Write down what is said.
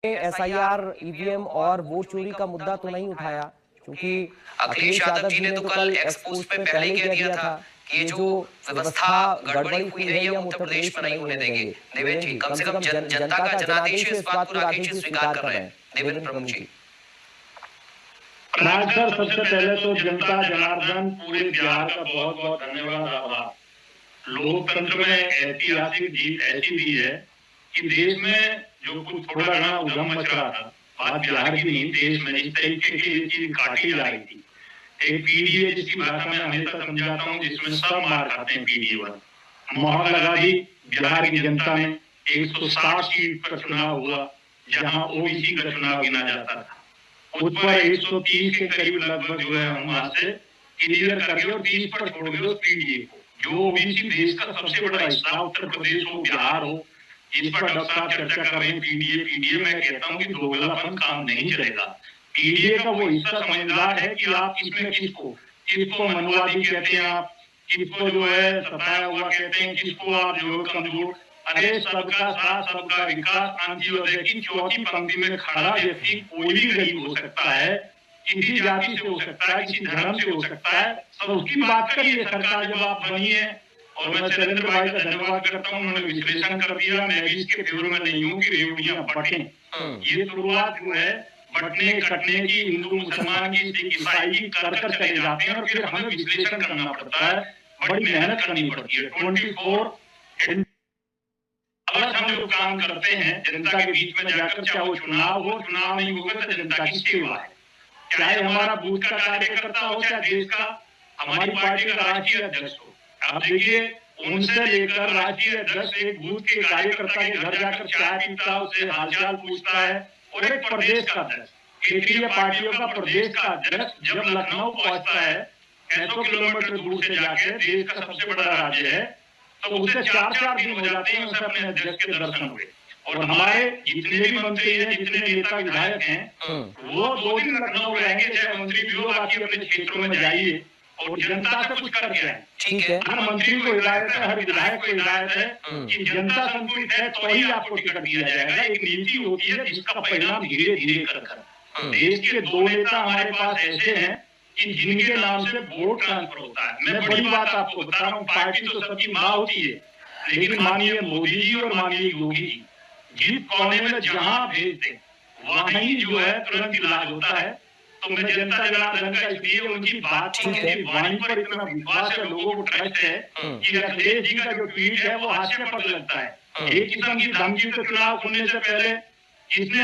SIR, EVM और vote चोरी का मुद्दा तो नहीं उठाया, क्योंकि अखिलेश यादव जी ने तो कल एक्स पोस्ट में पहले ही कह दिया था कि ये जो व्यवस्था गड़बड़ी हुई है ये हम उत्तर प्रदेश में नहीं होने देंगे। देवेंद्र जी, कम से कम जनता का जनादेश है, इस बात को राकेश जी स्वीकार कर रहे हैं। देवेंद्र प्रमुख जी। राज सर, सबसे पहले तो जनता जनार्दन पूरे बिहार का बहुत बहुत धन्यवाद, आभार। लोकतंत्र में ऐतिहासिक जीत ऐसी दी है कि देश में जो कुछ थोड़ा घना उधम मच रहा था, बात बिहार की नहीं, देश में जिस तरीके की ये चीज काटी जा रही थी, एक पीडीए जिसकी भाषा में हमेशा समझाता हूँ, जिसमें सब मार खाते हैं पीडीए वाले, मोहर लगा दी बिहार की जनता ने। 160 सीट पर चुनाव हुआ जहां ओबीसी का चुनाव गिना जाता था, उस पर 130 के करीब लगभग जो है हम वहां से क्लियर कर दिया और 30 पर छोड़ दिया उस पीडीए को, जो ओबीसी देश का सबसे बड़ा हिस्सा, उत्तर प्रदेश हो, बिहार हो, जिस पर डॉक्टर साहब चर्चा कर रहे हैं पीडीए पीडीए, मैं कहता हूँ कि दोगलापन काम नहीं चलेगा। पीडीए का वो हिस्सा समझदार है कि आप इसमें किसको मनुवादी कहते हैं, आप किसको जो है सताया हुआ कहते हैं, किसको आप जो कमजोर। अरे सबका साथ सबका विकास, अंत्योदय की चौथी पंक्ति में खड़ा व्यक्ति कोई भी गरीब हो सकता है, किसी जाति से हो सकता है, किसी धर्म से हो सकता है, सब उसकी बात करिए। सरकार जब आप बनी है, और मैं शैलेंद्र भाई का धन्यवाद करता हूँ, उन्होंने विश्लेषण कर दिया, मैं भी इसके फेवर में नहीं हूँ कि रेवड़ियां बटें। ये शुरुआत जो है बटने कटने की, हिंदू मुसलमान की, सिख ईसाई की कर चले जाते हैं और फिर हमें विश्लेषण करना पड़ता है, बड़ी मेहनत करनी पड़ती है। 24 अगर हम लोग काम करते हैं जनता के बीच में जाकर, चाहे वो चुनाव हो, चुनाव नहीं होगा तो जनता की सेवा है, चाहे हमारा बूथ का कार्यकर्ता हो, चाहे देश का हमारी पार्टी का राष्ट्रीय अध्यक्ष हो। आप देखिए, उनसे लेकर राष्ट्रीय अध्यक्ष एक बूथ के कार्यकर्ता के घर जाकर चाय पीता है, उससे हालचाल पूछता है, और एक प्रदेश का अध्यक्ष, क्षेत्रीय पार्टियों का प्रदेश का अध्यक्ष जब लखनऊ पहुंचता है 600 किलोमीटर दूर से जाके, देश का सबसे बड़ा राज्य है, तो उसे 4-4 दिन हो जाते हैं उसे अपने अध्यक्ष के दर्शन हुए। और हमारे जितने भी मंत्री हैं, जितने नेता विधायक हैं, वो 2 दिन लखनऊ रहेंगे, चाहे मंत्री भी हो, बाकी अपने क्षेत्रों में जाइए और जनता से कुछ करके आए। ठीक है, हर मंत्री को हिदायत है, हर विधायक को हिदायत है कि जनता संतुष्ट है तो ही आपको टिकट दिया जाएगा। एक नीति होती है जिसका परिणाम धीरे धीरे कर। देश के 2 नेता हमारे पास ऐसे हैं कि जिनके नाम से वोट ट्रांसफर होता है। मैं बड़ी बात आपको बता रहा हूँ, पार्टी तो सबकी माँ होती है, लेकिन माननीय मोदी जी और माननीय योगी जी जिस कोने में जहां भेजते वहीं जो है तुरंत इलाज होता है। तो मैं जनता जनार्दन का इसलिए उनकी बात की वाणी पर इतना विश्वास है, लोगों को ट्रस्ट है कि अखिलेश जी का जो ट्वीट है वो हास्य पर लगता है। एक किस्म की धमकी तो चुनाव खुलने से पहले इसने